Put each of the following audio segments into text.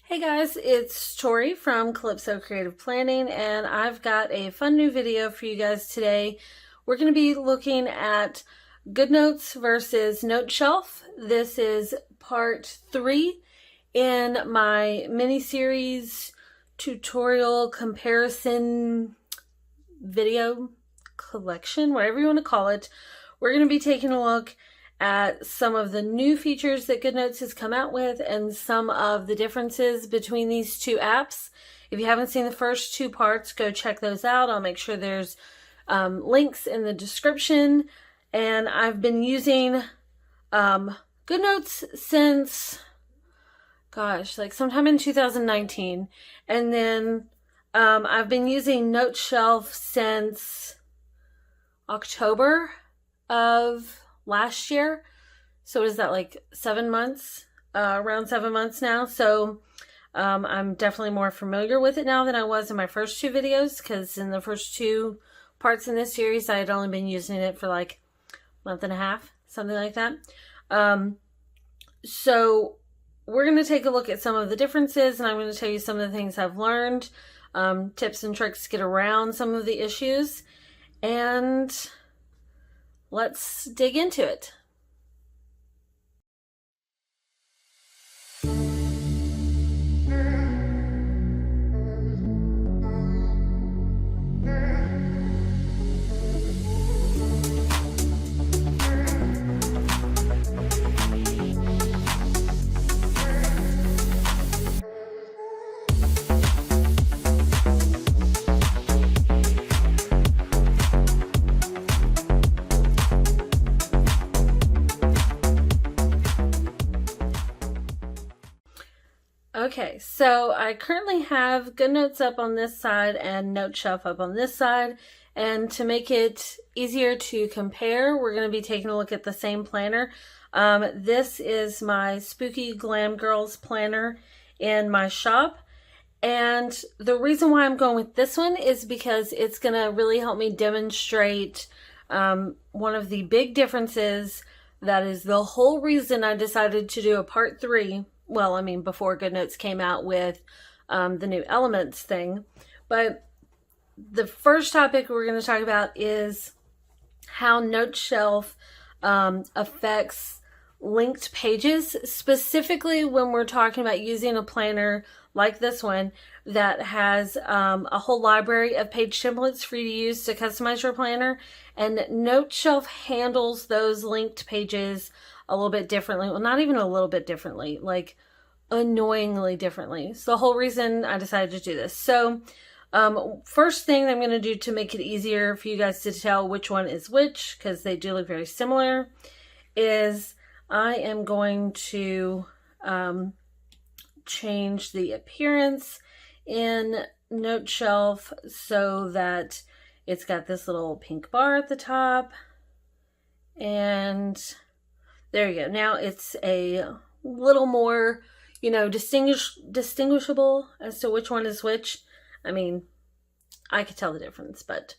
Hey guys, it's Tori from Calypso Creative Planning, and I've got a fun new video for you guys today. We're going to be looking at GoodNotes versus Noteshelf. This is part 3 in my mini-series tutorial comparison video collection, whatever you want to call it. We're going to be taking a look at some of the new features that GoodNotes has come out with and some of the differences between these two apps. If you haven't seen the first two parts, go check those out. I'll make sure there's links in the description. And I've been using GoodNotes since, like sometime in 2019. And then I've been using Noteshelf since October of last year. So is that like 7 months? Around 7 months now. So I'm definitely more familiar with it now than I was in my first two videos, because in the first two parts in this series I had only been using it for like a month and a half, something like that. So we're going to take a look at some of the differences, and I'm going to tell you some of the things I've learned, tips and tricks to get around some of the issues, and let's dig into it. Okay, so I currently have GoodNotes up on this side and Noteshelf up on this side, and to make it easier to compare, we're going to be taking a look at the same planner. This is my Spooky Glam Girls planner in my shop, and the reason why I'm going with this one is because it's going to really help me demonstrate one of the big differences. That is the whole reason I decided to do a part 3. Well, I mean, before GoodNotes came out with the new Elements thing. But the first topic we're going to talk about is how Noteshelf affects linked pages, specifically when we're talking about using a planner like this one that has a whole library of page templates for you to use to customize your planner. And Noteshelf handles those linked pages a little bit differently. Well, not even a little bit differently, like annoyingly differently. So the whole reason I decided to do this. So first thing I'm going to do to make it easier for you guys to tell which one is which, because they do look very similar, is I am going to change the appearance in Noteshelf so that it's got this little pink bar at the top, and there you go. Now it's a little more, you know, distinguishable as to which one is which. I mean, I could tell the difference, but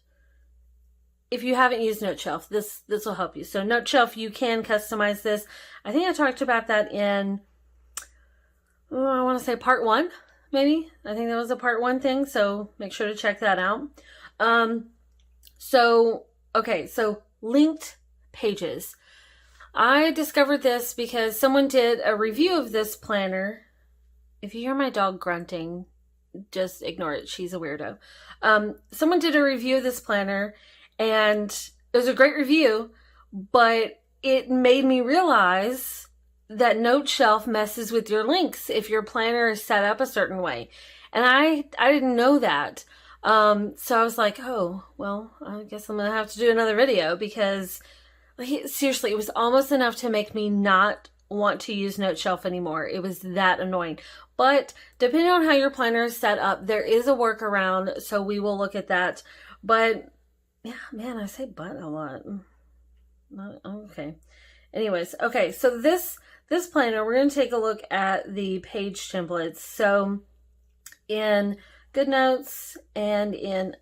if you haven't used Noteshelf, this will help you. So Noteshelf, you can customize this. I think I talked about that in, I want to say part 1, maybe. I think that was a part 1 thing, so make sure to check that out. Okay, so linked pages. I discovered this because someone did a review of this planner. If you hear my dog grunting, just ignore it. She's a weirdo. Someone did a review of this planner, and it was a great review, but it made me realize that Noteshelf messes with your links if your planner is set up a certain way. And I didn't know that. So I was like, oh, well, I guess I'm going to have to do another video, because seriously, it was almost enough to make me not want to use Noteshelf anymore. It was that annoying. But depending on how your planner is set up, there is a workaround, so we will look at that. But yeah, man, I say but a lot. Okay. Anyways, okay, so this planner, we're going to take a look at the page templates. So in GoodNotes and in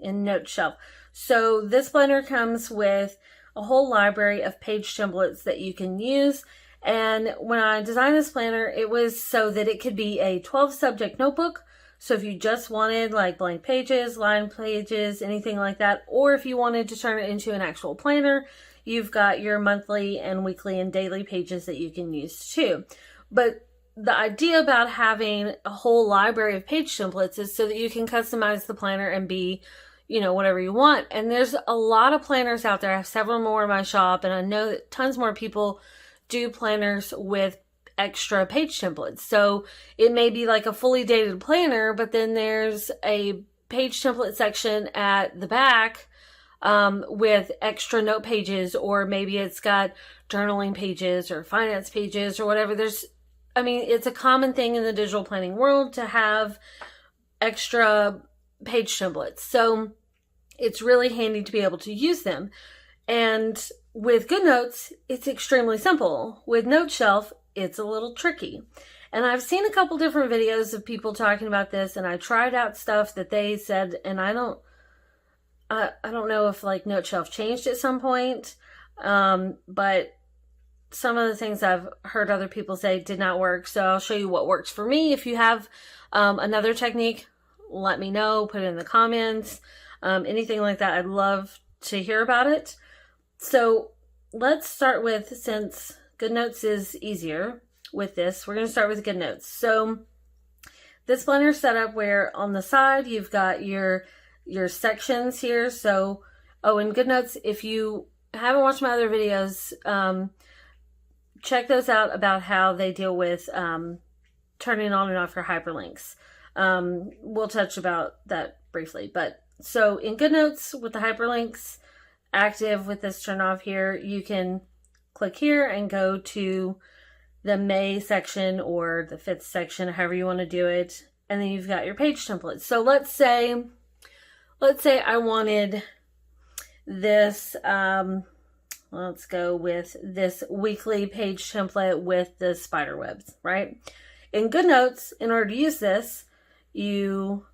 Noteshelf. So this planner comes with a whole library of page templates that you can use, And when I designed this planner, it was so that it could be a 12 subject notebook. So if you just wanted like blank pages, line pages, anything like that, or if you wanted to turn it into an actual planner, you've got your monthly and weekly and daily pages that you can use too. But the idea about having a whole library of page templates is so that you can customize the planner and be, you know, whatever you want. And there's a lot of planners out there. I have several more in my shop, and I know that tons more people do planners with extra page templates. So it may be like a fully dated planner, but then there's a page template section at the back with extra note pages, or maybe it's got journaling pages or finance pages or whatever. It's a common thing in the digital planning world to have extra page templates. So it's really handy to be able to use them. And with GoodNotes, it's extremely simple. With Noteshelf, it's a little tricky. And I've seen a couple different videos of people talking about this, and I tried out stuff that they said, and I don't know if like Noteshelf changed at some point, but some of the things I've heard other people say did not work. So I'll show you what works for me. If you have another technique, let me know, put it in the comments, anything like that. I'd love to hear about it. So let's start with, since GoodNotes is easier with this, we're going to start with GoodNotes. So this planner is set up where on the side you've got your sections here. So, in GoodNotes, if you haven't watched my other videos, check those out about how they deal with turning on and off your hyperlinks. We'll touch about that briefly. But so in GoodNotes, with the hyperlinks active with this turn off here, you can click here and go to the May section or the 5th section, however you want to do it. And then you've got your page templates. So let's say I wanted this, let's go with this weekly page template with the spider webs, right? In GoodNotes, in order to use this, you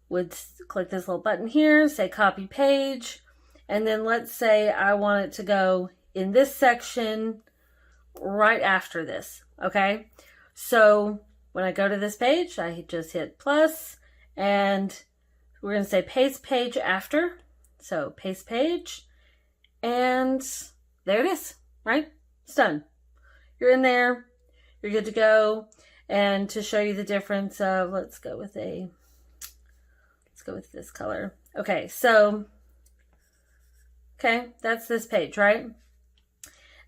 would click this little button here, say copy page, and then let's say I want it to go in this section right after this, okay? So when I go to this page, I just hit plus, and we're going to say paste page after. So paste page, and there it is, right? It's done. You're in there, you're good to go. And to show you the difference of, let's go with this color. Okay, so, that's this page, right?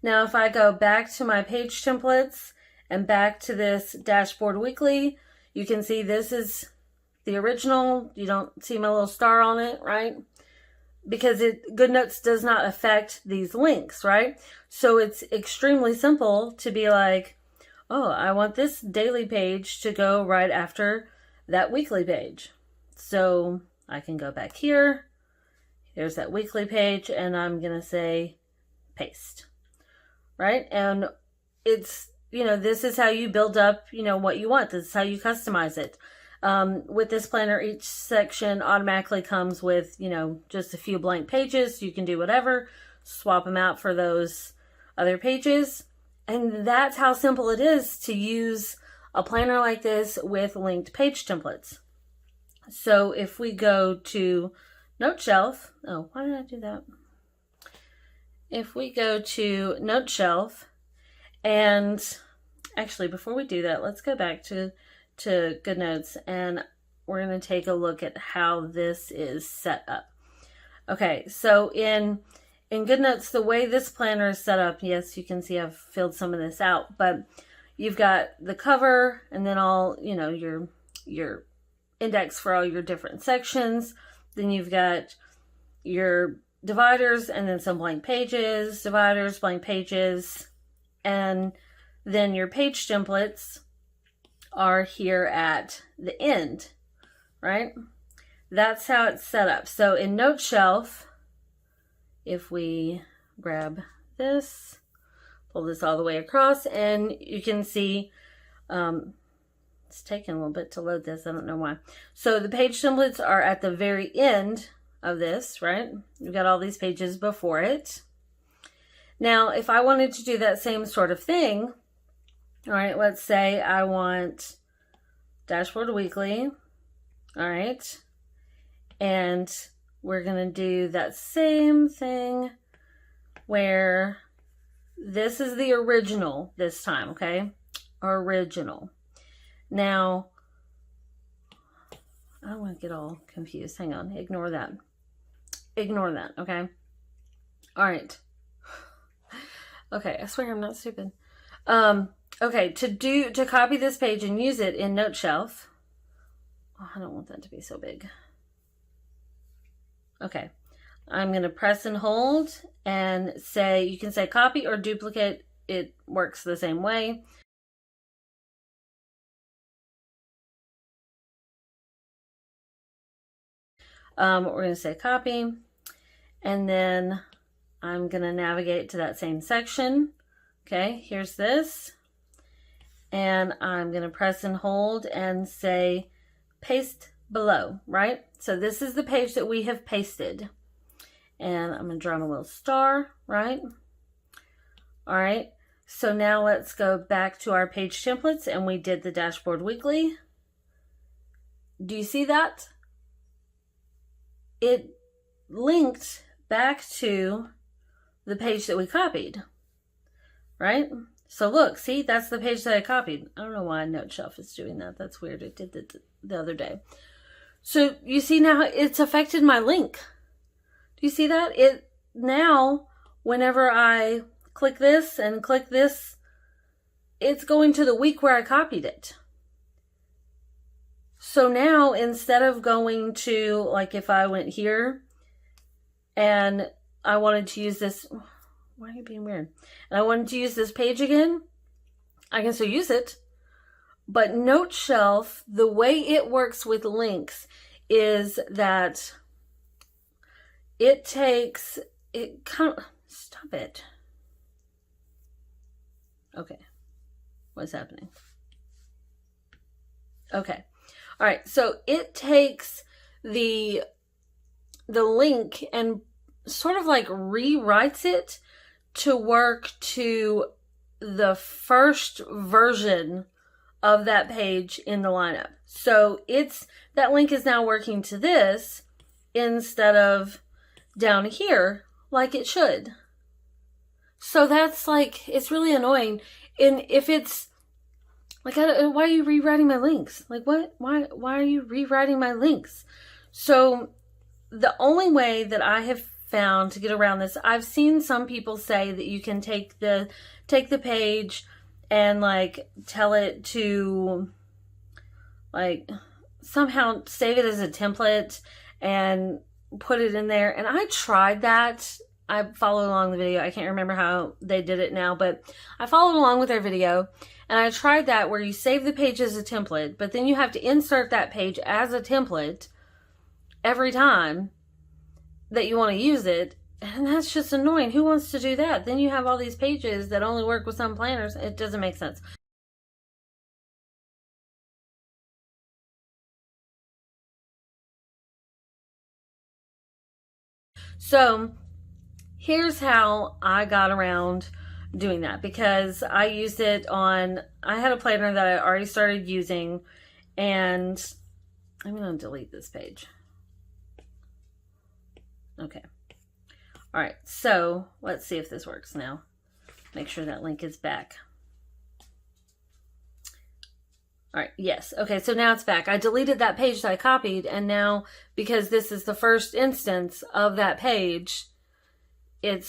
Now, if I go back to my page templates and back to this dashboard weekly, you can see this is the original. You don't see my little star on it, right? Because GoodNotes does not affect these links, right? So it's extremely simple to be like, oh, I want this daily page to go right after that weekly page. So I can go back here. Here's that weekly page, and I'm going to say paste, right? And it's, this is how you build up, what you want. This is how you customize it. With this planner, each section automatically comes with, just a few blank pages. You can do whatever, swap them out for those other pages. And that's how simple it is to use a planner like this with linked page templates. So if we go to Noteshelf, why did I do that? If we go to Noteshelf, and actually before we do that, let's go back to GoodNotes, and we're going to take a look at how this is set up. Okay, so in GoodNotes, the way this planner is set up, yes, you can see I've filled some of this out, but you've got the cover and then all, your index for all your different sections. Then you've got your dividers and then some blank pages, dividers, blank pages, and then your page templates are here at the end, right? That's how it's set up. So in Noteshelf, if we grab this, pull this all the way across, and you can see it's taking a little bit to load this. I don't know why. So the page templates are at the very end of this, right? We've got all these pages before it. Now, if I wanted to do that same sort of thing, all right, let's say I want Dashboard Weekly, all right, and we're going to do that same thing where this is the original this time, okay? Original. Now, I don't want to get all confused. Hang on. Ignore that. Ignore that, okay? All right. Okay, I swear I'm not stupid. Okay, to copy this page and use it in Noteshelf. Oh, I don't want that to be so big. Okay. I'm going to press and hold and say, you can say copy or duplicate. It works the same way. We're going to say copy, and then I'm going to navigate to that same section. Okay, here's this. And I'm going to press and hold and say paste below, right? So this is the page that we have pasted. And I'm going to draw a little star, right? All right. So now let's go back to our page templates, and we did the Dashboard Weekly. Do you see that? It linked back to the page that we copied, right? So look, see, that's the page that I copied. I don't know why Noteshelf is doing that. That's weird. It did it the other day. So you see now it's affected my link. Do you see that? It now, whenever I click this and click this, it's going to the week where I copied it. So now, instead of going to, like if I went here and I wanted to use this, why are you being weird? And I wanted to use this page again, I can still use it. But Noteshelf, the way it works with links is that it takes, stop it. Okay, what's happening? Okay. All right, so it takes the link and sort of like rewrites it to work to the first version of that page in the lineup. So that link is now working to this instead of down here like it should. So that's like, it's really annoying. And if it's like, why are you rewriting my links? Like, what? Why are you rewriting my links? So the only way that I have found to get around this, I've seen some people say that you can take the page and like tell it to like somehow save it as a template and put it in there. And I tried that. I followed along the video. I can't remember how they did it now, but I followed along with their video. And I tried that where you save the page as a template, but then you have to insert that page as a template every time that you want to use it. And that's just annoying. Who wants to do that? Then you have all these pages that only work with some planners. It doesn't make sense. So here's how I got around doing that, because I used it on, I had a planner that I already started using, and I'm going to delete this page. Okay. All right. So let's see if this works now. Make sure that link is back. All right. Yes. Okay. So now it's back. I deleted that page that I copied, and now because this is the first instance of that page, it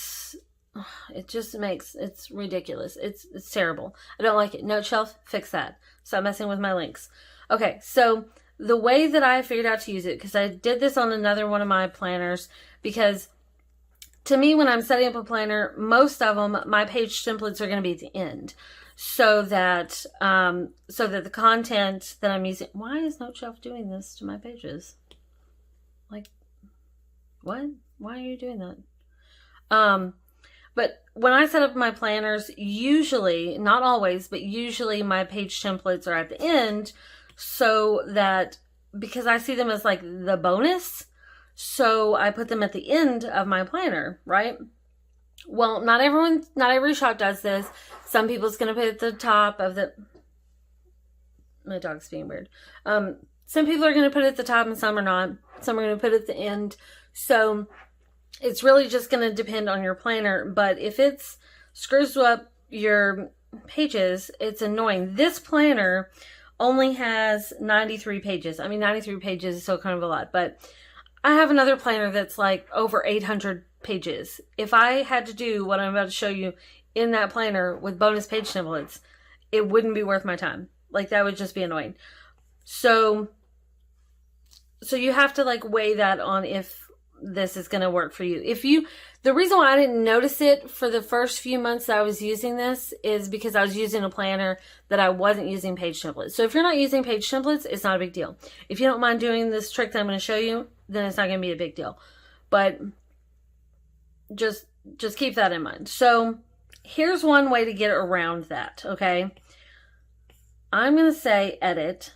just makes, it's ridiculous. It's terrible. I don't like it. Noteshelf, fix that. Stop messing with my links. Okay, so the way that I figured out to use it, because I did this on another one of my planners, because to me, when I'm setting up a planner, most of them, my page templates are going to be at the end, so that the content that I'm using. Why is Noteshelf doing this to my pages? Like, what? Why are you doing that? But when I set up my planners, usually, not always, but usually my page templates are at the end, so that, because I see them as like the bonus, so I put them at the end of my planner, right? Well, not every shop does this. Some people's going to put it at the top of the... My dog's being weird. Some people are going to put it at the top and some are not. Some are going to put it at the end. So it's really just going to depend on your planner. But if it's screws up your pages, it's annoying. This planner only has 93 pages. I mean, 93 pages is still kind of a lot. But I have another planner that's like over 800 pages. If I had to do what I'm about to show you in that planner with bonus page templates, it wouldn't be worth my time. Like, that would just be annoying. So you have to like weigh that on if this is going to work for you. The reason why I didn't notice it for the first few months that I was using this is because I was using a planner that I wasn't using page templates. So if you're not using page templates, it's not a big deal. If you don't mind doing this trick that I'm going to show you, then it's not going to be a big deal. But just keep that in mind. So here's one way to get around that, okay? I'm going to say edit,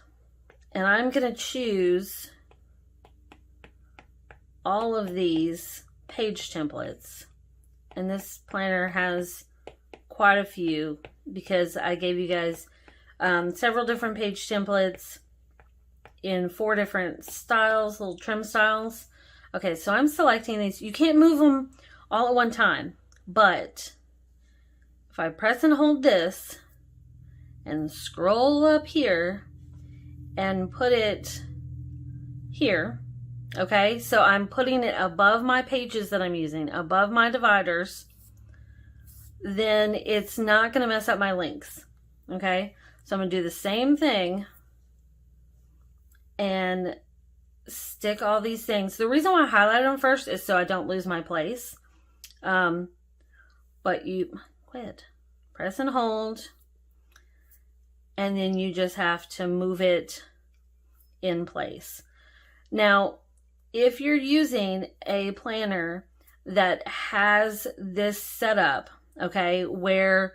and I'm going to choose all of these page templates. And this planner has quite a few because I gave you guys several different page templates in 4 different styles, little trim styles. Okay, so I'm selecting these. You can't move them all at one time, but if I press and hold this and scroll up here and put it here, okay, so I'm putting it above my pages that I'm using, above my dividers, then it's not going to mess up my links, okay? So I'm going to do the same thing and stick all these things. The reason why I highlighted them first is so I don't lose my place. But you press and hold, and then you just have to move it in place. Now, if you're using a planner that has this setup, okay, where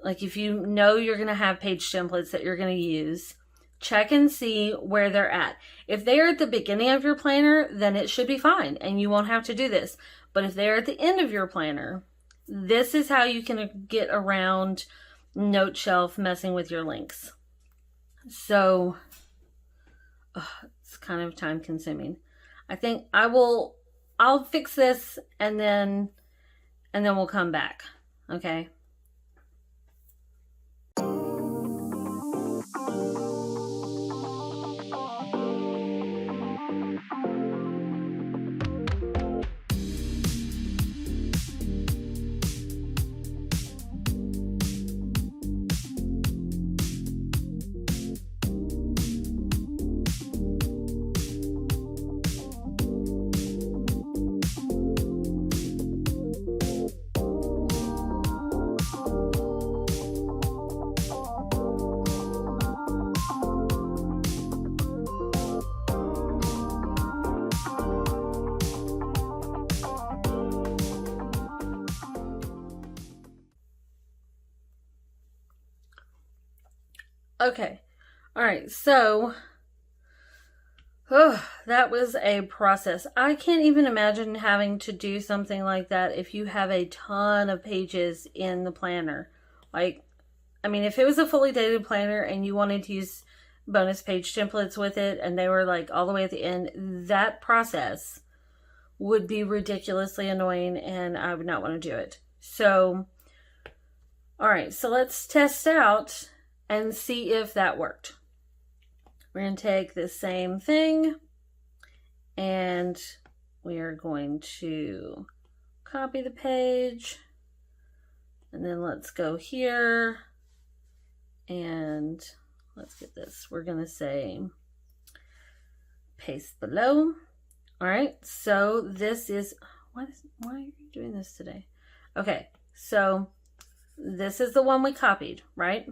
like if you know you're going to have page templates that you're going to use, check and see where they're at. If they're at the beginning of your planner, then it should be fine and you won't have to do this. But if they're at the end of your planner, this is how you can get around Noteshelf messing with your links. So it's kind of time consuming. I think I'll fix this and then we'll come back. Okay. Okay. All right. So, that was a process. I can't even imagine having to do something like that if you have a ton of pages in the planner. Like, I mean, if it was a fully dated planner and you wanted to use bonus page templates with it and they were like all the way at the end, that process would be ridiculously annoying and I would not want to do it. So, all right. So let's test out and see if that worked. We're going to take the same thing and we are going to copy the page and then let's go here and let's get this. We're going to say paste below. All right, so this is, why are you doing this today? Okay, so this is the one we copied, right?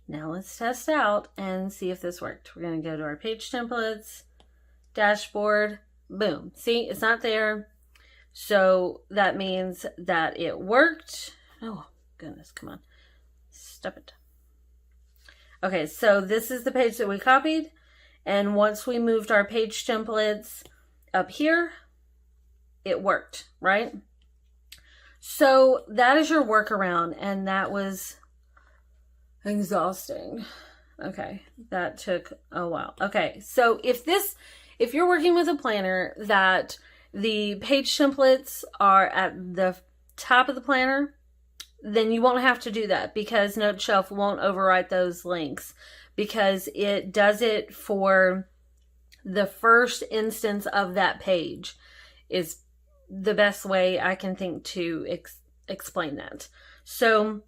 Now let's test out and see if this worked. We're going to go to our page templates, dashboard, boom. See, it's not there. So that means that it worked. Oh, goodness, come on. Stop it. Okay, so this is the page that we copied. And once we moved our page templates up here, it worked, right? So that is your workaround, and that was exhausting. Okay, that took a while. Okay, so if you're working with a planner that the page templates are at the top of the planner, then you won't have to do that, because Noteshelf won't overwrite those links, because it does it for the first instance of that page is the best way I can think to explain that. So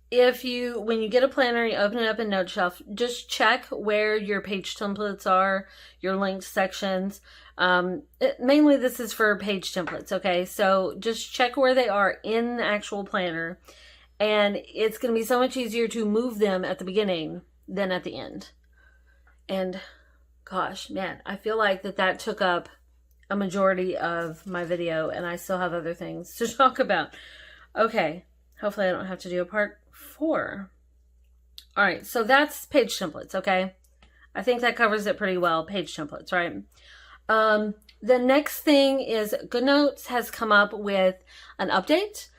when you get a planner, you open it up in Noteshelf, just check where your page templates are, your linked sections. Mainly this is for page templates, okay? So just check where they are in the actual planner, and it's going to be so much easier to move them at the beginning than at the end. And gosh, man, I feel like that took up a majority of my video, and I still have other things to talk about. Okay, hopefully I don't have to do a part 4. All right, so that's page templates, okay? I think that covers it pretty well, page templates, right? The next thing is GoodNotes has come up with an update,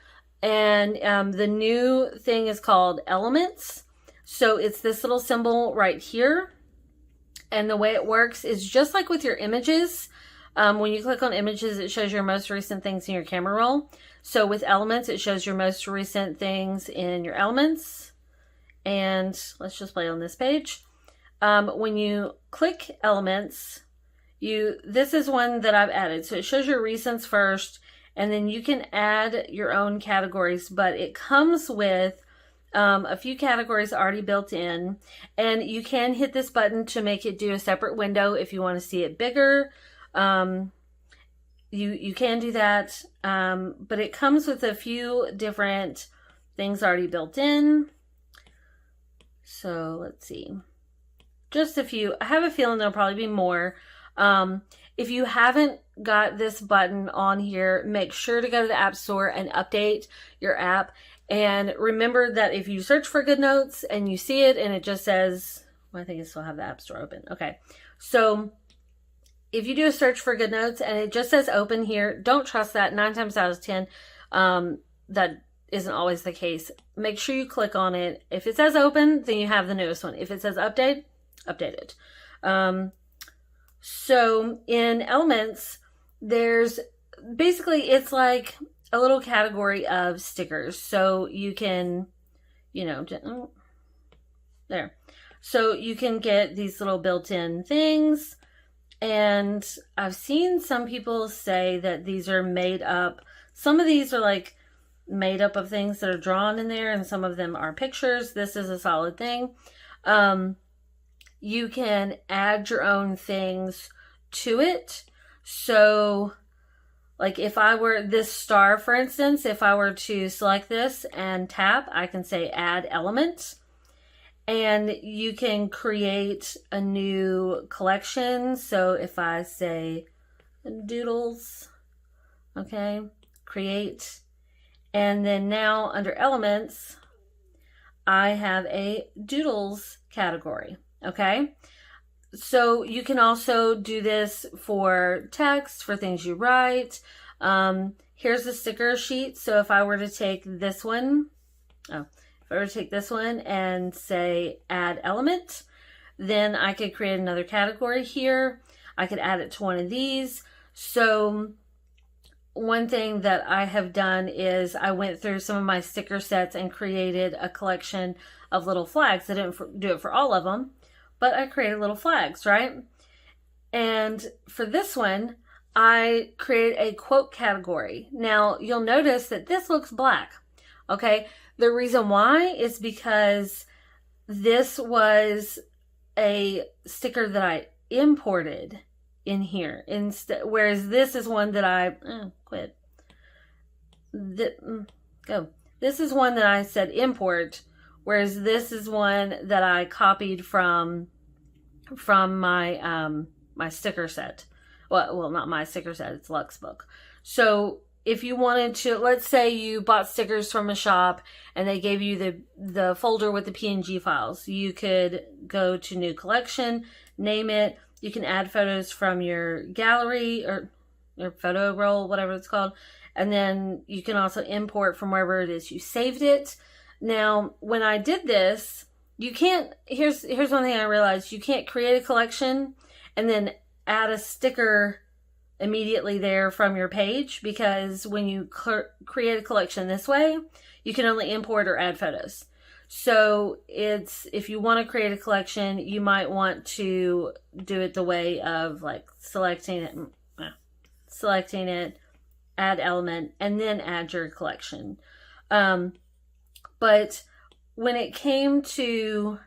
and the new thing is called Elements. So it's this little symbol right here, and the way it works is just like with your images. When you click on images, it shows your most recent things in your camera roll. So with Elements, it shows your most recent things in your Elements. And let's just play on this page. When you click Elements, this is one that I've added. So it shows your recents first, and then you can add your own categories, but it comes with a few categories already built in, and you can hit this button to make it do a separate window if you want to see it bigger. You can do that, but it comes with a few different things already built in. So let's see, just a few. I have a feeling there'll probably be more. If you haven't got this button on here, make sure to go to the App Store and update your app. And remember that if you search for GoodNotes and you see it and it just says, well, I think I still have the App Store open. Okay, so if you do a search for GoodNotes and it just says open here, don't trust that. 9 times out of 10, that isn't always the case. Make sure you click on it. If it says open, then you have the newest one. If it says update, update it. So in Elements, there's basically, it's like a little category of stickers. So you can, there. So you can get these little built-in things. And I've seen some people say that these are made up. Some of these are like made up of things that are drawn in there, and some of them are pictures. This is a solid thing. You can add your own things to it. So like if I were this star, for instance, if I were to select this and tap, I can say add element, and you can create a new collection. So if I say doodles, okay, create, and then now under elements, I have a doodles category. Okay, so you can also do this for text, for things you write. Here's the sticker sheet. So if I were to take this one, and say add element, then I could create another category here. I could add it to one of these. So one thing that I have done is I went through some of my sticker sets and created a collection of little flags. I didn't do it for all of them, but I created little flags, right? And for this one, I created a quote category. Now, you'll notice that this looks black, okay? The reason why is because this was a sticker that I imported in here, whereas this is one that I, This is one that I said import, whereas this is one that I copied from my my sticker set. Well, not my sticker set, it's Luck's book. So if you wanted to, let's say you bought stickers from a shop and they gave you the folder with the PNG files, you could go to new collection, name it. You can add photos from your gallery or your photo roll, whatever it's called, And then you can also import from wherever it is you saved it. Now, when I did this, you can't, here's one thing I realized, you can't create a collection and then add a sticker immediately there from your page, because when you create a collection this way, you can only import or add photos. So if you want to create a collection, you might want to do it the way of like selecting it, add element, and then add your collection. But when it came to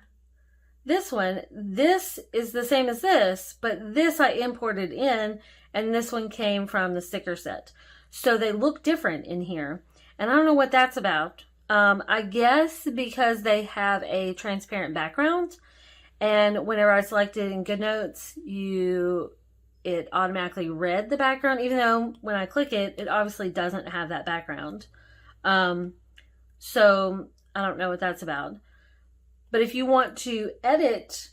this one, this is the same as this, but this I imported in, and this one came from the sticker set. So they look different in here. And I don't know what that's about. I guess because they have a transparent background, and whenever I selected in GoodNotes, it automatically read the background, even though when I click it, it obviously doesn't have that background. So I don't know what that's about. But if you want to edit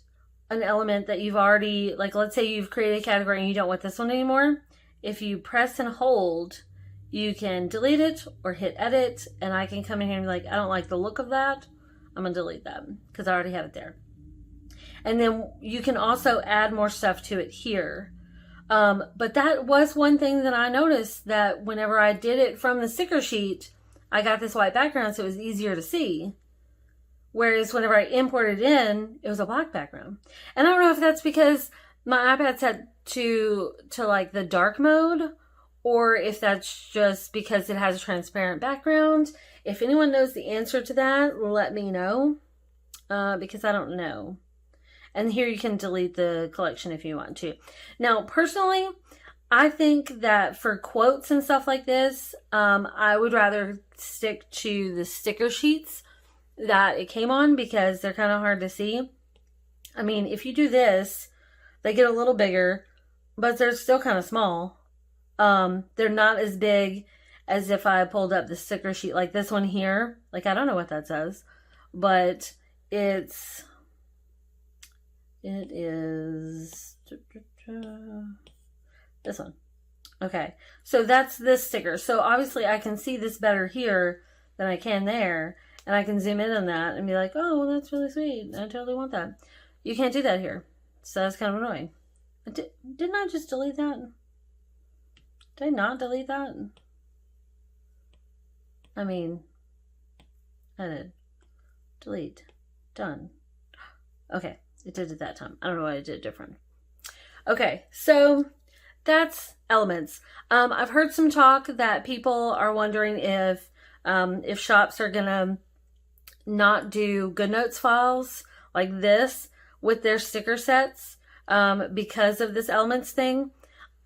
an element that you've already, like let's say you've created a category and you don't want this one anymore, if you press and hold, you can delete it or hit edit, and I can come in here and be like, I don't like the look of that. I'm going to delete that because I already have it there. And then you can also add more stuff to it here. But that was one thing that I noticed, that whenever I did it from the sticker sheet, I got this white background so it was easier to see. Whereas whenever I imported in, it was a black background. And I don't know if that's because my iPad's set to like the dark mode, or if that's just because it has a transparent background. If anyone knows the answer to that, let me know, because I don't know. And here you can delete the collection if you want to. Now, personally, I think that for quotes and stuff like this, I would rather stick to the sticker sheets that it came on, because they're kind of hard to see. I mean, if you do this, they get a little bigger, but they're still kind of small. They're not as big as if I pulled up the sticker sheet like this one here. Like, I don't know what that says, but it is this one. Okay, so that's this sticker. So obviously I can see this better here than I can there, and I can zoom in on that and be like, oh, that's really sweet. I totally want that. You can't do that here, so that's kind of annoying. Didn't I just delete that? Did I not delete that? I mean, edit, delete, done. Okay, it did it that time. I don't know why I did it different. Okay, so that's elements. I've heard some talk that people are wondering if shops are gonna not do GoodNotes files like this with their sticker sets because of this elements thing.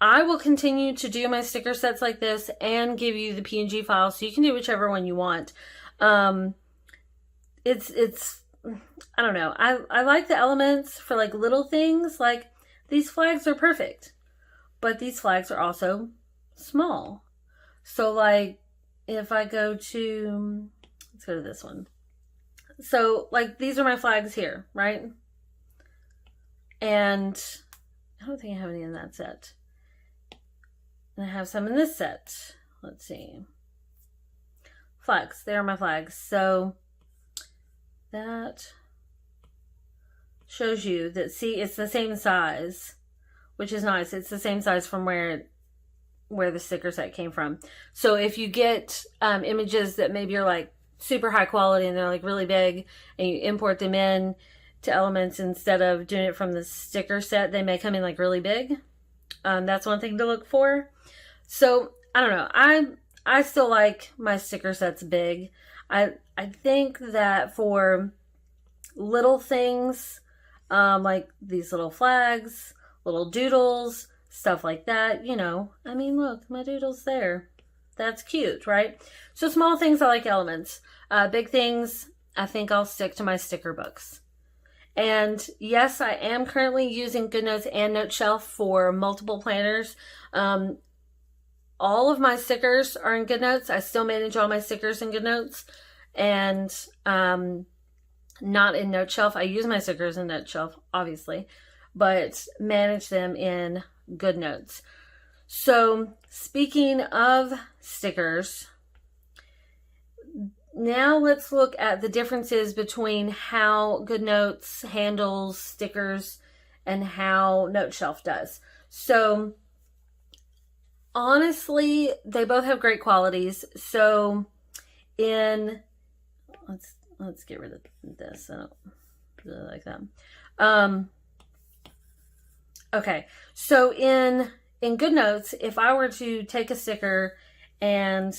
I will continue to do my sticker sets like this and give you the PNG file, so you can do whichever one you want. It's I don't know. I like the elements for like little things. Like these flags are perfect, but these flags are also small. So like if I go to, let's go to this one. So like these are my flags here, right? And I don't think I have any in that set. And I have some in this set. Let's see. Flags. They are my flags. So that shows you that, see, it's the same size, which is nice. It's the same size from where the sticker set came from. So if you get images that maybe are like super high quality and they're like really big, and you import them in to Elements instead of doing it from the sticker set, they may come in like really big. That's one thing to look for. So I don't know. I still like my sticker sets big. I think that for little things, like these little flags, little doodles, stuff like that, you know, I mean, look, my doodle's there. That's cute, right? So small things, I like Elements. Big things, I think I'll stick to my sticker books. And yes, I am currently using GoodNotes and Noteshelf for multiple planners. All of my stickers are in GoodNotes. I still manage all my stickers in GoodNotes, and not in Noteshelf. I use my stickers in Noteshelf, obviously, but manage them in GoodNotes. So speaking of stickers, now let's look at the differences between how GoodNotes handles stickers and how Noteshelf does. So honestly, they both have great qualities. So let's get rid of this. I don't really like that. Okay, so in GoodNotes, if I were to take a sticker, and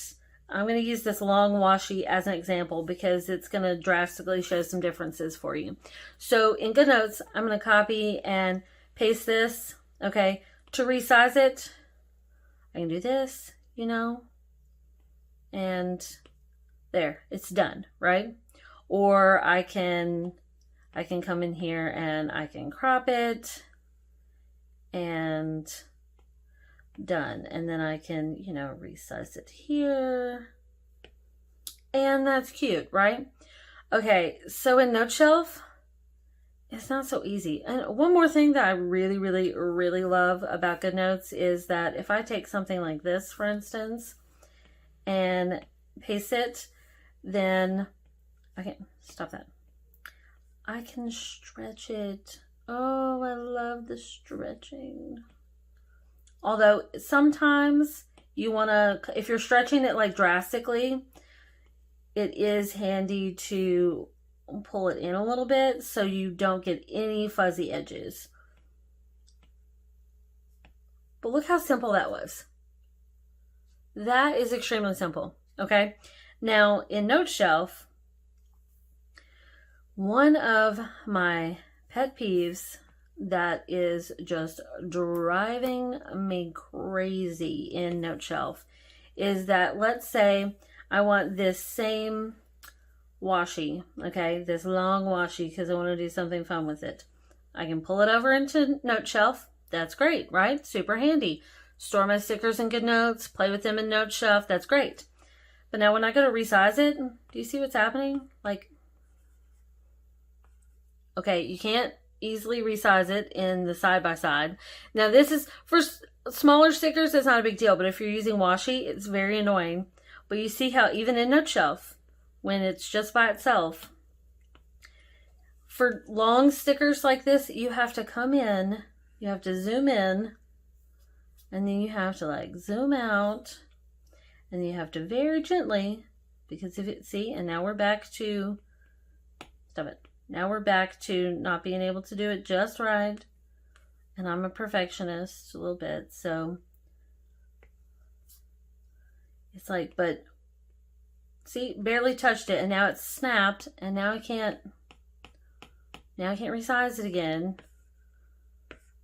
I'm going to use this long washi as an example because it's going to drastically show some differences for you. So in GoodNotes, I'm going to copy and paste this. Okay, to resize it, I can do this, you know, and there, it's done, right? Or I can come in here and I can crop it and done. And then I can, you know, resize it here. And that's cute, right? Okay, so in Noteshelf, it's not so easy. And one more thing that I really, really, really love about GoodNotes is that if I take something like this, for instance, and paste it, then I can stop that. I can stretch it. Oh, I love the stretching. Although sometimes you want to, if you're stretching it like drastically, it is handy to pull it in a little bit so you don't get any fuzzy edges. But look how simple that was. That is extremely simple, okay? Now in Noteshelf, one of my pet peeves that is just driving me crazy in Noteshelf is that, let's say I want this same washi, okay, this long washi, because I want to do something fun with it. I can pull it over into Noteshelf. That's great, right? Super handy. Store my stickers in GoodNotes, play with them in Noteshelf. That's great. But now when I go to resize it, do you see what's happening? Like, okay, you can't easily resize it in the side-by-side. Now this is, for smaller stickers, it's not a big deal, but if you're using washi, it's very annoying. But you see how even in Noteshelf, when it's just by itself, for long stickers like this, you have to come in, you have to zoom in, and then you have to like zoom out, and you have to very gently, because if it, see, and now we're back to, stop it. Now we're back to not being able to do it just right. And I'm a perfectionist a little bit, so it's like, but see, barely touched it, and now it's snapped, and now I can't resize it again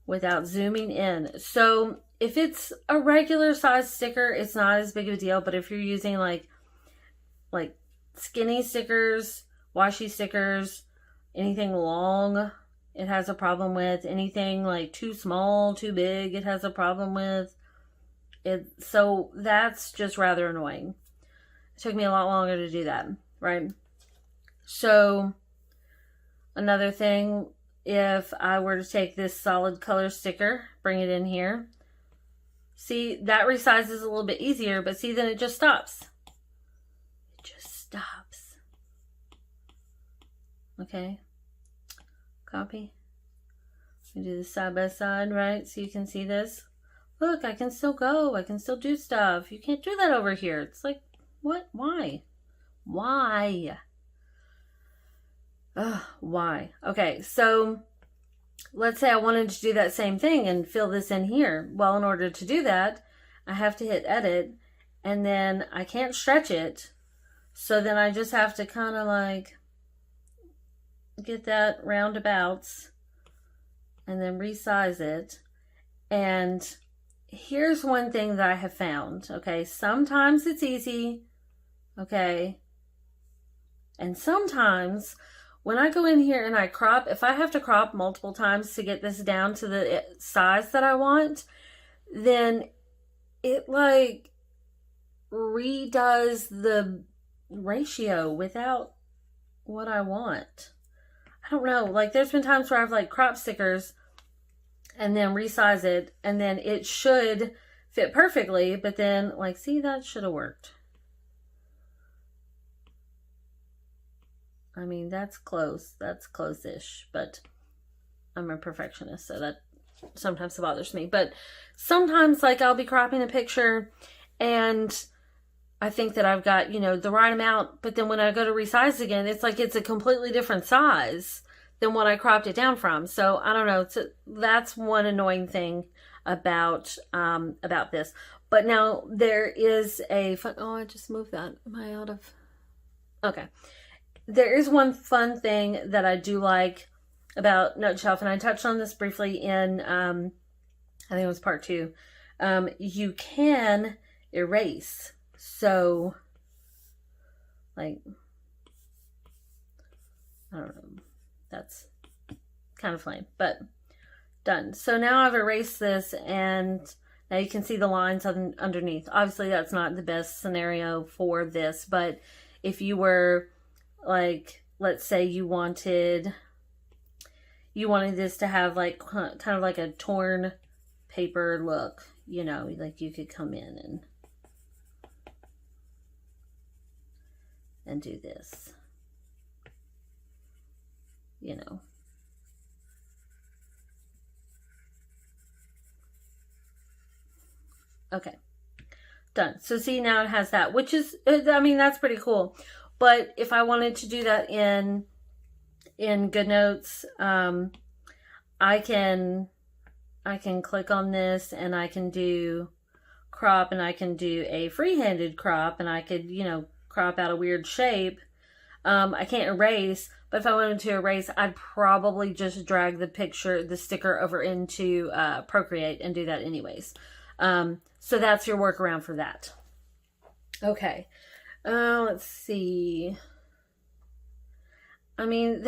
without zooming in. So if it's a regular size sticker, it's not as big of a deal, but if you're using like skinny stickers, washi stickers, anything long, it has a problem with. Anything like too small, too big, it has a problem with. So that's just rather annoying. It took me a lot longer to do that, right? So another thing, if I were to take this solid color sticker, bring it in here, see, that resizes a little bit easier, but see, then it just stops. It just stops. Okay. Copy. We do this side by side, right? So you can see this. Look, I can still go. I can still do stuff. You can't do that over here. It's like, what? Why? Why? Ugh, why? Okay, so let's say I wanted to do that same thing and fill this in here. Well, in order to do that, I have to hit edit, and then I can't stretch it. So then I just have to kind of like get that roundabouts and then resize it. And here's one thing that I have found, okay? Sometimes it's easy, okay? And sometimes when I go in here and I crop, if I have to crop multiple times to get this down to the size that I want, then it like redoes the ratio without what I want. I don't know, like there's been times where I've like cropped stickers and then resize it, and then it should fit perfectly, but then like, see, that should have worked. I mean, that's close. That's close-ish, but I'm a perfectionist, so that sometimes bothers me. But sometimes, like, I'll be cropping a picture and I think that I've got, you know, the right amount, but then when I go to resize again, it's like it's a completely different size than what I cropped it down from. So I don't know. That's one annoying thing about this. But now there is a fun, oh, I just moved that. Am I out of? Okay. There is one fun thing that I do like about Noteshelf, and I touched on this briefly in, I think it was part 2. You can erase. So, like, I don't know. That's kind of lame, but done. So now I've erased this, and now you can see the lines underneath. Obviously, that's not the best scenario for this, but if you were, like, let's say you wanted this to have, like, kind of like a torn paper look, you know, like you could come in and do this, you know. Okay, done. So see, now it has that, which is, I mean, that's pretty cool. But if I wanted to do that in GoodNotes, I can click on this and I can do crop, and I can do a free-handed crop, and I could, you know, crop out a weird shape. I can't erase, but if I wanted to erase, I'd probably just drag the sticker over into Procreate and do that anyways. So that's your workaround for that. Okay. Let's see. I mean,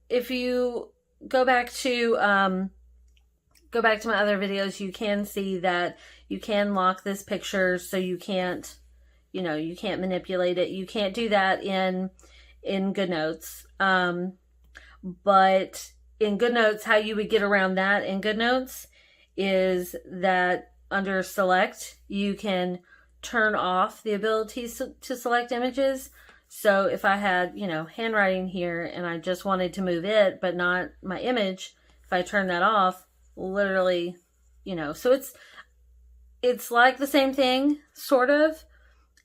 if you go back to my other videos, you can see that you can lock this picture, so you can't, you know, you can't manipulate it. You can't do that in GoodNotes. But in GoodNotes, how you would get around that in GoodNotes is that under Select, you can turn off the ability to select images. So if I had, you know, handwriting here and I just wanted to move it, but not my image, if I turn that off, literally, you know, so it's like the same thing, sort of,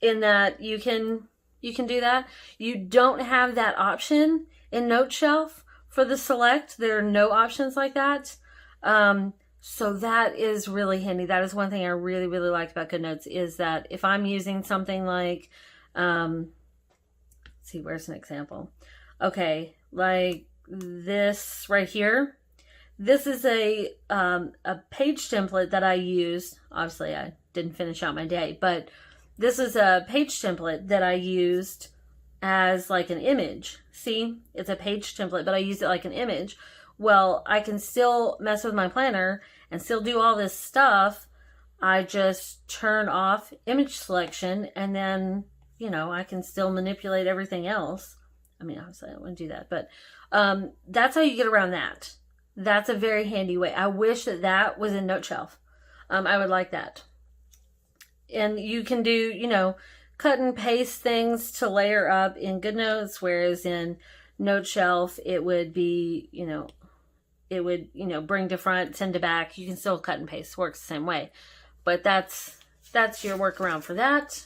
in that you can do that. You don't have that option in Noteshelf for the select. There are no options like that. So that is really handy. That is one thing I really, really like about GoodNotes, is that if I'm using something like, let's see, where's an example? Okay, like this right here. This is a page template that I used. Obviously, I didn't finish out my day, but this is a page template that I used as like an image. See, it's a page template, but I used it like an image. Well, I can still mess with my planner and still do all this stuff. I just turn off image selection, and then, you know, I can still manipulate everything else. I mean, obviously I don't want to do that, but that's how you get around that. That's a very handy way. I wish that was in Noteshelf. I would like that. And you can do, you know, cut and paste things to layer up in GoodNotes, whereas in Noteshelf, it would be, you know, it would, you know, bring to front, send to back. You can still cut and paste. Works the same way. But that's your workaround for that.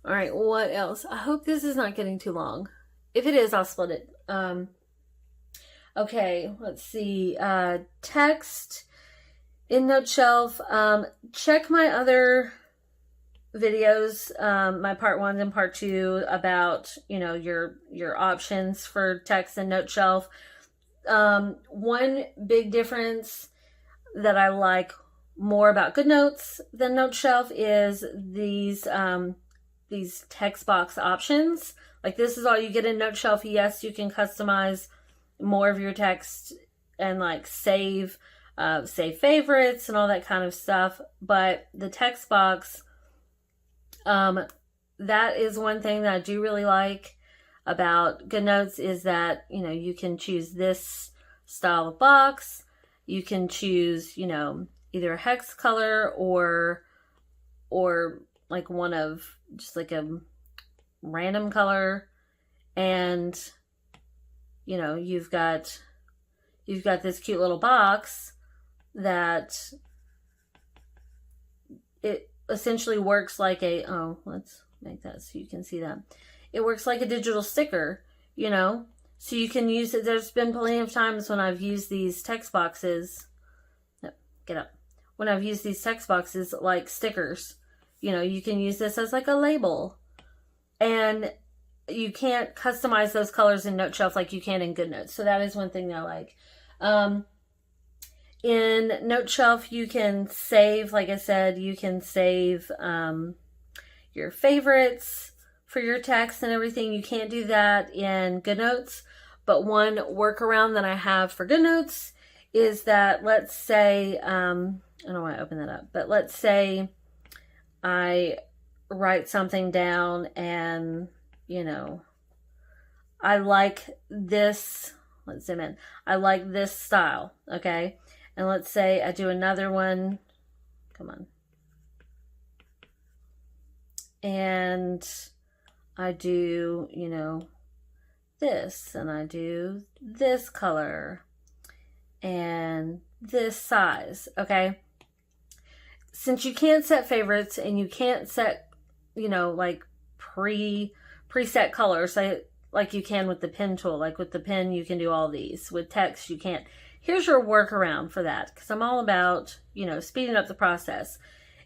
All right, what else? I hope this is not getting too long. If it is, I'll split it. Okay, let's see. Text in Noteshelf. Check my other videos, my part 1 and part 2, about, you know, your options for text in Noteshelf. One big difference that I like more about GoodNotes than Noteshelf is these text box options. Like, this is all you get in Noteshelf. Yes, you can customize more of your text and like save save favorites and all that kind of stuff. But the text box, that is one thing that I do really like about GoodNotes, is that, you know, you can choose this style of box. You can choose, you know, either a hex color or like one of just like a random color. And, you know, you've got this cute little box that it essentially works like a, oh, let's make that so you can see that. It works like a digital sticker, you know, so you can use it. There's been plenty of times when I've used these text boxes, get up, when I've used these text boxes like stickers. You know, you can use this as like a label, and you can't customize those colors in Noteshelf like you can in GoodNotes. So that is one thing that I like. In Noteshelf, you can save, like I said, you can save your favorites for your text and everything. You can't do that in GoodNotes. But one workaround that I have for GoodNotes is that, let's say, I don't want to open that up, but let's say I write something down and, you know, I like this, let's zoom in, I like this style, okay? And let's say I do another one, come on, and I do, you know, this, and I do this color and this size, okay? Since you can't set favorites and you can't set, you know, like preset colors like you can with the pen tool. Like with the pen, you can do all these. With text, you can't. Here's your workaround for that, because I'm all about, you know, speeding up the process.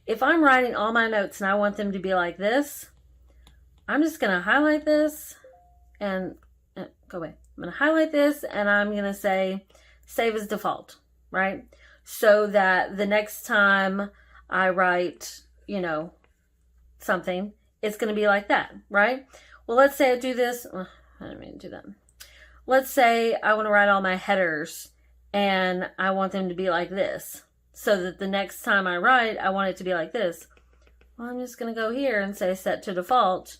If I'm writing all my notes and I want them to be like this, I'm just going to highlight this and go away. I'm going to highlight this and I'm going to say save as default, right? So that the next time I write, you know, something, it's going to be like that, right? Well, let's say I do this. I didn't mean to do that. Let's say I want to write all my headers and I want them to be like this, so that the next time I write, I want it to be like this. Well, I'm just going to go here and say set to default.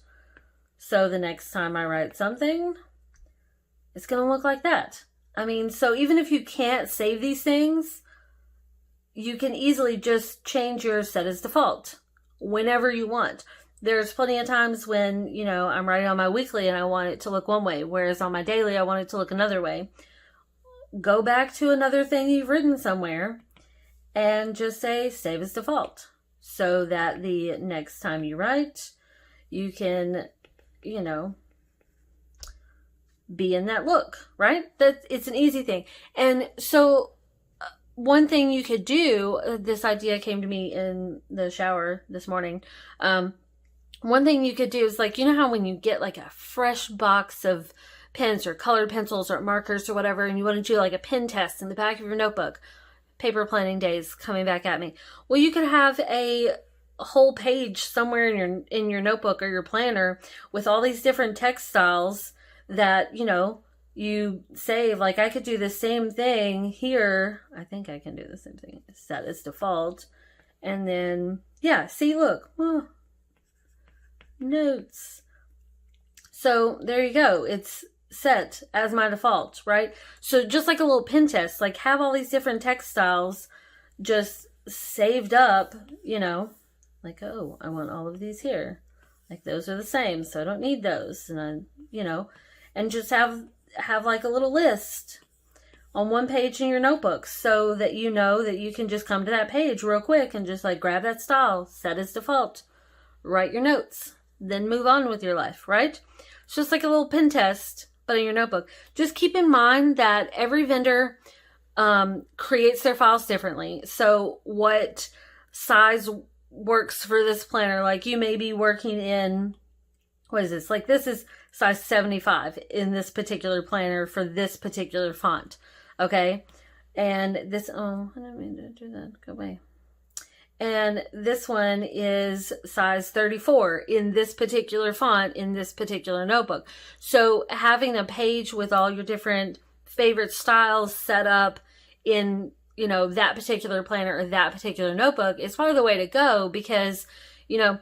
So the next time I write something, it's going to look like that. I mean, so even if you can't save these things, you can easily just change your set as default whenever you want. There's plenty of times when, you know, I'm writing on my weekly and I want it to look one way, whereas on my daily, I want it to look another way. Go back to another thing you've written somewhere and just say save as default, so that the next time you write, you can, you know, be in that look, right? It's an easy thing. And so one thing you could do, this idea came to me in the shower this morning. One thing you could do is, like, you know how when you get like a fresh box of pens or colored pencils or markers or whatever, and you want to do like a pen test in the back of your notebook, paper planning days coming back at me. Well, you could have a whole page somewhere in your notebook or your planner with all these different text styles that, you know, you save. Like, I could do the same thing here. I think I can do the same thing. Set as default. And then, yeah, see, look. Oh, notes. So there you go. It's set as my default, right? So just like a little pen test, like have all these different text styles just saved up, you know, like, oh, I want all of these here. Like, those are the same, so I don't need those. And I, you know, and just have like a little list on one page in your notebook, so that you know that you can just come to that page real quick and just like grab that style, set as default, write your notes, then move on with your life, right? It's just like a little pen test, but in your notebook. Just keep in mind that every vendor creates their files differently. So what size works for this planner? Like, you may be working in, what is this? Like, this is size 75 in this particular planner for this particular font. Okay. And this, oh, I didn't mean to do that. Go away. And this one is size 34 in this particular font in this particular notebook. So having a page with all your different favorite styles set up in you know, that particular planner or that particular notebook is probably the way to go, because, you know,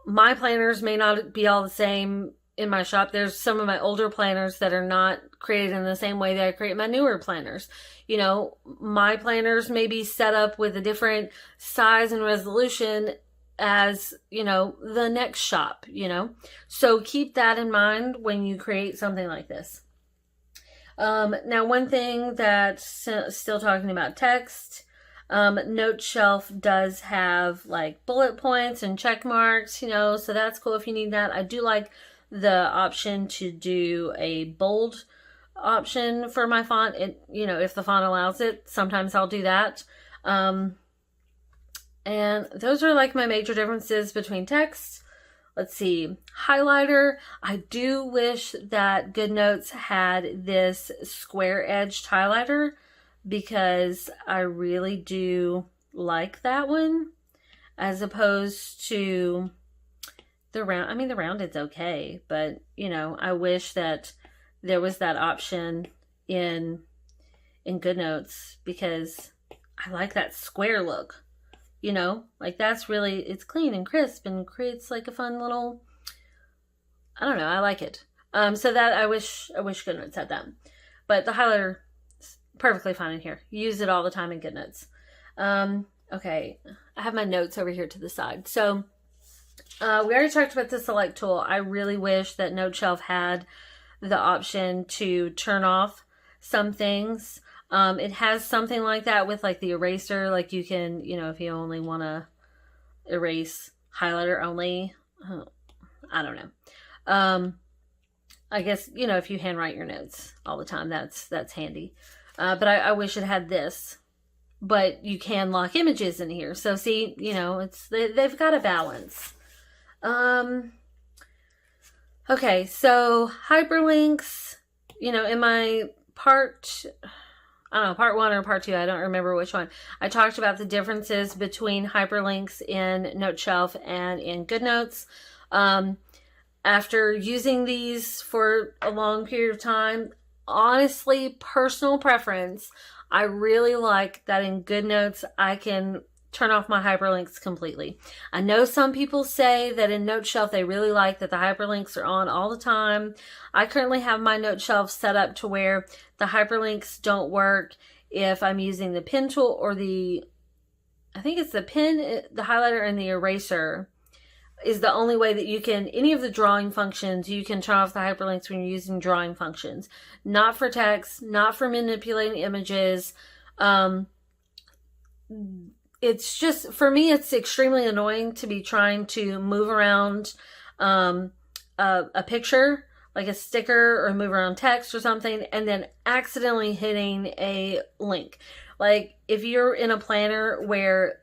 my planners may not be all the same in my shop. There's some of my older planners that are not created in the same way that I create my newer planners. You know, my planners may be set up with a different size and resolution as, you know, the next shop, you know. So keep that in mind when you create something like this. Now, one thing that's still talking about text, Noteshelf does have like bullet points and check marks, you know, so that's cool if you need that. I do like the option to do a bold option for my font. It, you know, if the font allows it, sometimes I'll do that. And those are like my major differences between text. Let's see, highlighter. I do wish that GoodNotes had this square edged highlighter, because I really do like that one, as opposed to the round. I mean, the rounded's okay, but, you know, I wish that there was that option in GoodNotes, because I like that square look. You know, like that's really, it's clean and crisp and creates like a fun little, I don't know, I like it. So that I wish GoodNotes had that. But the highlighter is perfectly fine in here. Use it all the time in GoodNotes. Okay, I have my notes over here to the side. So we already talked about the select tool. I really wish that Noteshelf had the option to turn off some things. It has something like that with like the eraser, like you can, you know, if you only want to erase highlighter only, I don't know. I guess, you know, if you handwrite your notes all the time, that's handy. But I wish it had this, but you can lock images in here. So see, you know, they've got a balance. Okay, so hyperlinks, you know, in my part 1 or part 2, I don't remember which one, I talked about the differences between hyperlinks in Noteshelf and in GoodNotes. After using these for a long period of time, honestly, personal preference, I really like that in GoodNotes I can turn off my hyperlinks completely. I know some people say that in Noteshelf they really like that the hyperlinks are on all the time. I currently have my Noteshelf set up to where the hyperlinks don't work if I'm using the pen tool or I think it's the pen, the highlighter, and the eraser is the only way that you can, any of the drawing functions, you can turn off the hyperlinks when you're using drawing functions. Not for text, not for manipulating images. It's just, for me, it's extremely annoying to be trying to move around a picture, like a sticker, or move around text or something, and then accidentally hitting a link. Like if you're in a planner where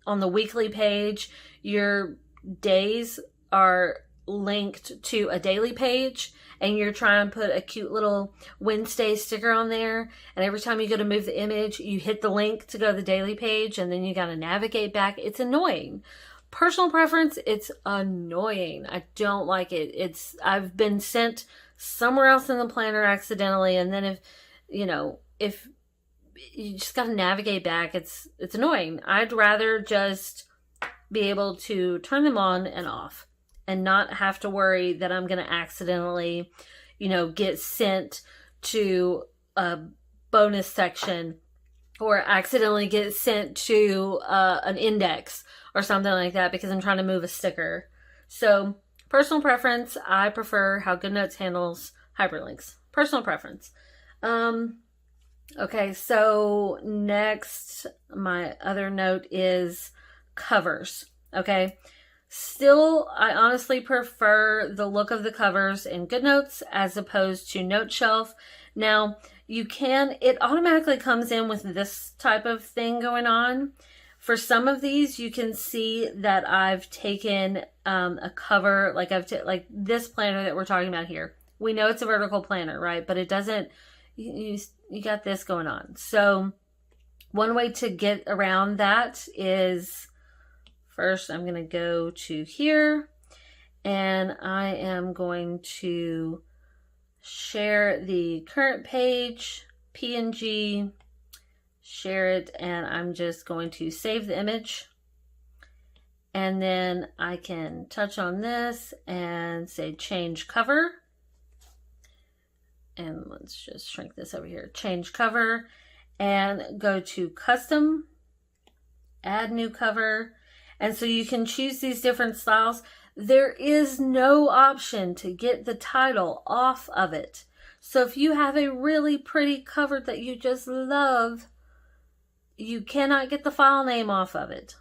on the weekly page, your days are linked to a daily page, and you're trying to put a cute little Wednesday sticker on there, and every time you go to move the image, you hit the link to go to the daily page, and then you got to navigate back. It's annoying. Personal preference, it's annoying. I don't like it. I've been sent somewhere else in the planner accidentally, and then if you just got to navigate back, it's annoying. I'd rather just be able to turn them on and off, and not have to worry that I'm going to accidentally, get sent to a bonus section, or accidentally get sent to an index or something like that because I'm trying to move a sticker. So, personal preference, I prefer how GoodNotes handles hyperlinks. Personal preference. Okay, so next, my other note is covers. Okay. Still, I honestly prefer the look of the covers in GoodNotes as opposed to Noteshelf. Now, it automatically comes in with this type of thing going on. For some of these, you can see that I've taken a cover, like like this planner that we're talking about here. We know it's a vertical planner, right? But it doesn't, you got this going on. So one way to get around that is, first, I'm going to go to here, and I am going to share the current page, PNG, share it, and I'm just going to save the image. And then I can touch on this and say change cover. And let's just shrink this over here. Change cover and go to custom, add new cover. And so you can choose these different styles. There is no option to get the title off of it. So if you have a really pretty cover that you just love, you cannot get the file name off of it.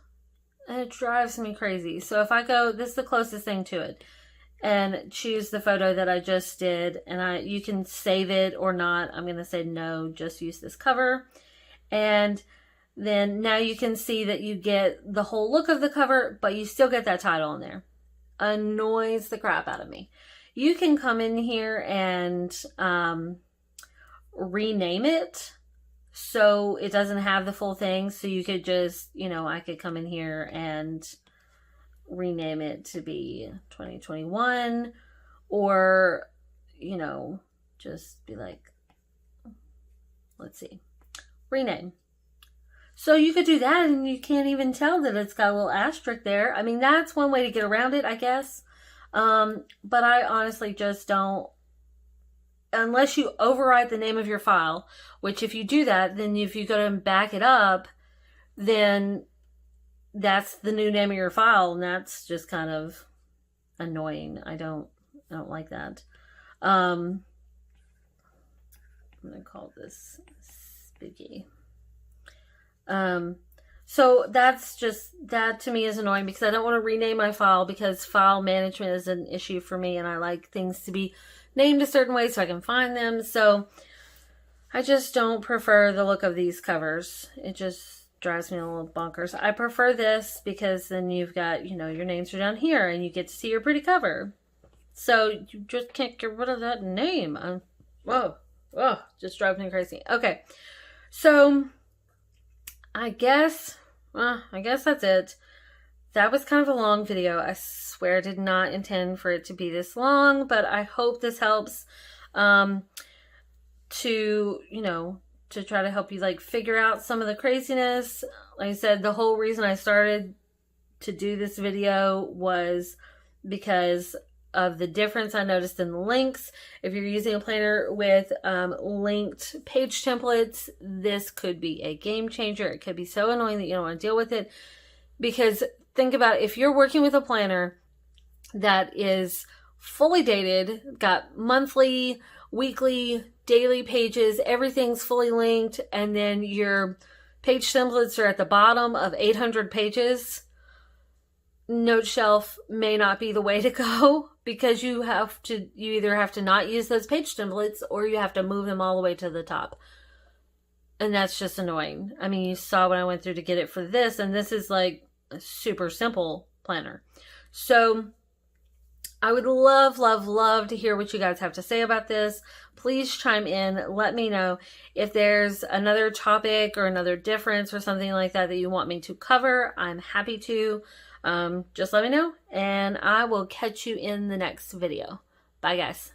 And it drives me crazy. So if I go, this is the closest thing to it, and choose the photo that I just did, and you can save it or not. I'm going to say no, just use this cover. And then now you can see that you get the whole look of the cover, but you still get that title in there. Annoys the crap out of me. You can come in here and rename it so it doesn't have the full thing. So you could just, I could come in here and rename it to be 2021, or, just be like, let's see, rename. So you could do that and you can't even tell that it's got a little asterisk there. I mean, that's one way to get around it, I guess. But I honestly just don't, unless you overwrite the name of your file, which if you do that, then if you go and back it up, then that's the new name of your file, and that's just kind of annoying. I don't like that. I'm going to call this spooky. So that's just, that to me is annoying because I don't want to rename my file, because file management is an issue for me and I like things to be named a certain way so I can find them. So I just don't prefer the look of these covers. It just drives me a little bonkers. I prefer this because then you've got, your names are down here and you get to see your pretty cover. So you just can't get rid of that name. Just drives me crazy. Okay. So I guess that's it. That was kind of a long video. I swear I did not intend for it to be this long, but I hope this helps to try to help you figure out some of the craziness. Like I said, the whole reason I started to do this video was because of the difference I noticed in the links. If you're using a planner with linked page templates, this could be a game changer. It could be so annoying that you don't want to deal with it. Because think about it, if you're working with a planner that is fully dated, got monthly, weekly, daily pages, everything's fully linked, and then your page templates are at the bottom of 800 pages, Noteshelf may not be the way to go, because you either have to not use those page templates or you have to move them all the way to the top. And that's just annoying. I mean, you saw what I went through to get it for this, and this is like a super simple planner. So I would love, love, love to hear what you guys have to say about this. Please chime in. Let me know if there's another topic or another difference or something like that that you want me to cover. I'm happy to. Just let me know, and I will catch you in the next video. Bye, guys.